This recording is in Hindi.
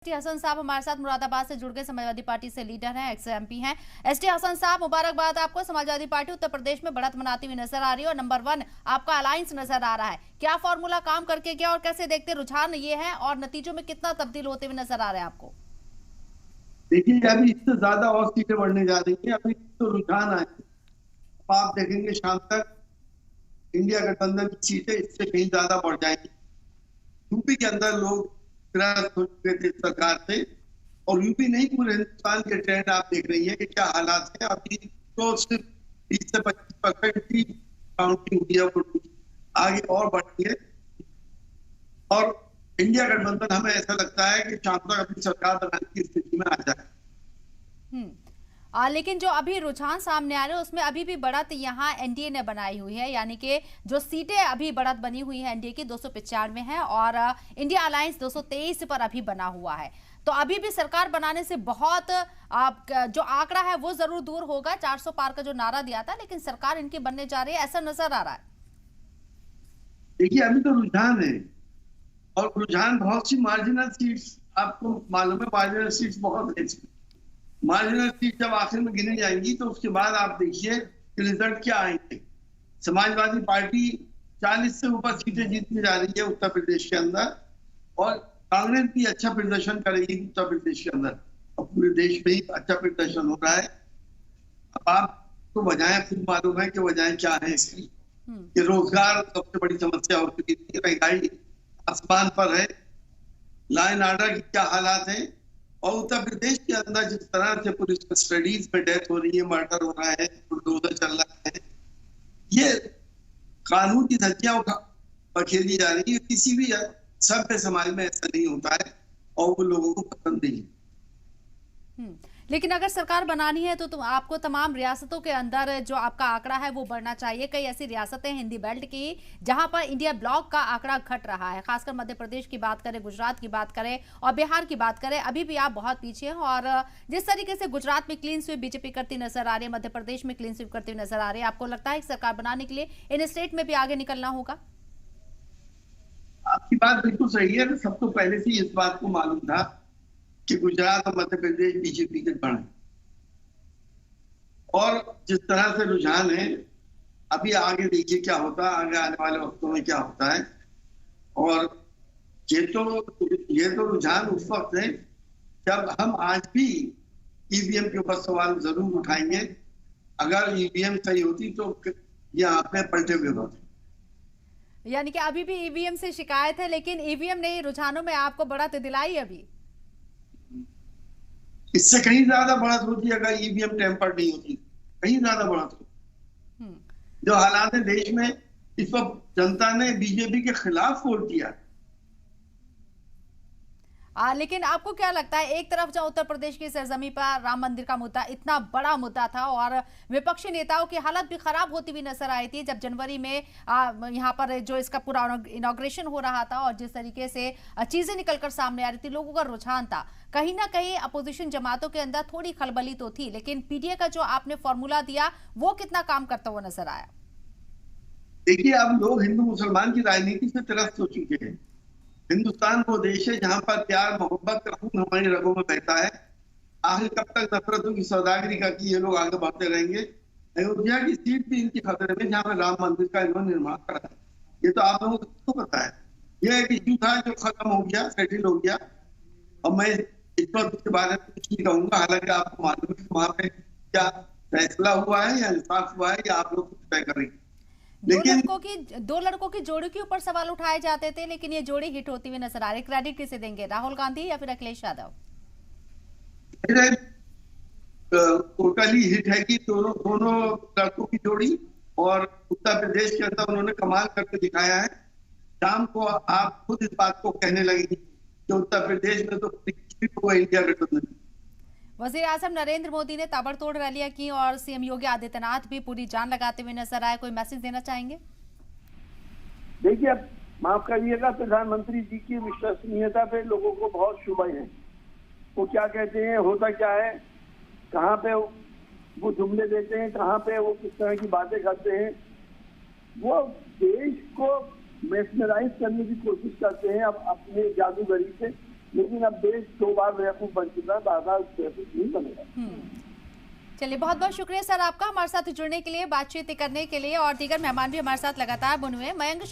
एसटी हसन साहब हमारे साथ मुरादाबाद से जुड़ गए। समाजवादी पार्टी से लीडर हैं, एक्स एमपी हैं। एसटी हसन साहब, मुबारकबाद आपको। समाजवादी पार्टी उत्तर प्रदेश में बढ़त मनाती हुई नजर आ रही है और नंबर 1 आपका अलायंस नजर आ रहा है। क्या फॉर्मूला काम करके गया और कैसे देखते रुझान ये है और नतीजों में कितना तब्दील होते हुए नजर आ रहे हैं आपको? देखिए, अभी इससे ज्यादा और सीटें बढ़ने जा रही है। अभी तो रुझान आए, आप देखेंगे शाम तक इंडिया गठबंधन की सीटें इससे कहीं ज्यादा बढ़ जाएंगी। यूपी के अंदर लोग त्रस्त हो चुके थे सरकार से, और यूपी नहीं पूरे हिंदुस्तान के ट्रेंड आप देख रही है कि क्या हालात है। अभी तो सिर्फ 20 से 25% की काउंटिंग हुई है, वो आगे और बढ़ी है। और इंडिया गठबंधन हमें ऐसा लगता है कि शाम तक अपनी सरकार बनाने की स्थिति में आ जाए। लेकिन जो अभी रुझान सामने आ रहे हैं उसमें अभी भी बढ़त यहाँ एनडीए ने बनाई हुई है, यानी कि जो सीटें अभी बढ़त बनी हुई है एनडीए की 295 है और इंडिया अलायंस 223 पर अभी बना हुआ है। तो अभी भी सरकार बनाने से बहुत जो आंकड़ा है वो जरूर दूर होगा। 400 पार का जो नारा दिया था, लेकिन सरकार इनकी बनने जा रही है ऐसा नजर आ रहा है। देखिए, अभी तो रुझान है, और रुझान बहुत सी मार्जिनल सीट्स, आपको मालूम है मार्जिनल सीट्स बहुत है। मार्जिनल सीट जब आखिर में गिनी जाएंगी तो उसके बाद आप देखिए कि रिजल्ट क्या आएंगे। समाजवादी पार्टी 40 से ऊपर सीटें जीतने जा रही है उत्तर प्रदेश के अंदर, और कांग्रेस भी अच्छा प्रदर्शन करेगी उत्तर प्रदेश के अंदर, और पूरे देश में ही अच्छा प्रदर्शन हो रहा है। अब आपको वजहें खूब मालूम है कि वजहें क्या है इसकी, कि रोजगार सबसे बड़ी समस्या हो चुकी थी, महंगाई आसमान पर है, लॉ एंड ऑर्डर की क्या हालात है, और उत्तर प्रदेश के अंदर जिस तरह से पुलिस स्टडीज में डेथ हो रही है, मर्डर हो रहा है, बुलडोजर चल रहा है, ये कानून की धज्जियां खेली जा रही है। किसी भी सभ्य समाज में ऐसा नहीं होता है, और वो लोगों को पसंद नहीं है। लेकिन अगर सरकार बनानी है तो आपको तमाम रियासतों के अंदर जो आपका आंकड़ा है वो बढ़ना चाहिए। कई ऐसी रियासतें हिंदी बेल्ट की जहां पर इंडिया ब्लॉक का आंकड़ा घट रहा है, खासकर मध्य प्रदेश की बात करें, गुजरात की बात करें और बिहार की बात करें, अभी भी आप बहुत पीछे हैं। और जिस तरीके से गुजरात में क्लीन स्वीप बीजेपी करती नजर आ रही है, मध्य प्रदेश में क्लीन स्वीप करती नजर आ रही है, आपको लगता है कि सरकार बनाने के लिए इन स्टेट में भी आगे निकलना होगा? आपकी बात बिल्कुल सही है। सबको पहले से इस बात को मालूम था कि गुजरात और मध्य प्रदेश बीजेपी के गढ़, और जिस तरह से रुझान है, अभी आगे देखिए क्या होता है, आगे आने वाले वक्तों में क्या होता है। और ये तो रुझान उस वक्त है जब हम आज भी ईवीएम के ऊपर सवाल जरूर उठाएंगे। अगर ईवीएम सही होती तो यहाँ पे पलटे हुए होते। यानी कि अभी भी ईवीएम से शिकायत है, लेकिन ईवीएम ने रुझानों में आपको बढ़त दिलाई अभी? इससे कहीं ज्यादा बढ़त होती अगर ईवीएम टेम्पर्ड नहीं होती, कहीं ज्यादा बढ़त होती। जो हालात है देश में इस वक्त, जनता ने बीजेपी के खिलाफ वोट दिया। लेकिन आपको क्या लगता है, एक तरफ जब उत्तर प्रदेश की सरजमी पर राम मंदिर का मुद्दा इतना बड़ा मुद्दा था और विपक्षी नेताओं की हालत भी खराब होती हुई नजर आई थी, जब जनवरी में यहाँ पर जो इसका पूरा इनॉग्रेशन हो रहा था और जिस तरीके से चीजें निकलकर सामने आ रही थी, लोगों का रुझान था, कहीं ना कहीं अपोजिशन जमातों के अंदर थोड़ी खलबली तो थी, लेकिन पीडीए का जो आपने फॉर्मूला दिया वो कितना काम करता हुआ नजर आया? देखिए, अब लोग हिंदू मुसलमान की राजनीति से त्रस्त हो चुके हैं। हिंदुस्तान वो देश है जहां पर प्यार मोहब्बत का खून हमारी रगों में बहता है। आखिर कब तक नफरतों की सौदागरी का कि ये लोग आगे बढ़ते रहेंगे। अयोध्या की सीट भी इनकी खतरे में, जहां पर राम मंदिर का इन्होंने निर्माण करा है। ये तो आप लोगों को पता है। यह एक इश्यू था जो खत्म हो गया, सेटल हो गया, और मैं इस पर इसके बारे में कुछ नहीं कहूंगा। हालांकि आपको मालूम है वहां पे क्या फैसला हुआ है या इंसाफ हुआ है, या आप लोग कुछ तय करेंगे। लेकिन दो लड़कों की जोड़ी के ऊपर सवाल उठाए जाते थे, लेकिन ये जोड़ी हिट होती हुई नजर आ रही। क्रेडिट किसे देंगे, राहुल गांधी या फिर अखिलेश यादव? टोटली हिट है कि दोनों लड़कों की जोड़ी, और उत्तर प्रदेश के अंदर उन्होंने कमाल करके दिखाया है। शाम को आप खुद इस बात को कहने लगेंगे कि उत्तर प्रदेश में तो इंडिया गठबंधन। वजीर आजम नरेंद्र मोदी ने ताबड़तोड़ रैलियां की और सीएम योगी आदित्यनाथ भी पूरी जान लगाते हुए नजर आए। कोई मैसेज देना चाहेंगे? देखिए, माफ करिएगा, प्रधानमंत्री जी की विश्वसनीयता पे लोगों को बहुत शुभ है। वो क्या कहते हैं, होता क्या है, कहाँ पे वो जुमले देते हैं, कहाँ पे वो किस तरह की बातें करते हैं, वो देश को मेस्मराइज करने की कोशिश करते हैं अब अपने जादूगरी से। लेकिन अब देश 2 बार बेवकूफ बन चुका है, बार-बार बेवकूफ नहीं बनेगा। चलिए, बहुत बहुत शुक्रिया सर आपका हमारे साथ जुड़ने के लिए, बातचीत करने के लिए, और दीगर मेहमान भी हमारे साथ लगातार बने हुए हैं। मयंक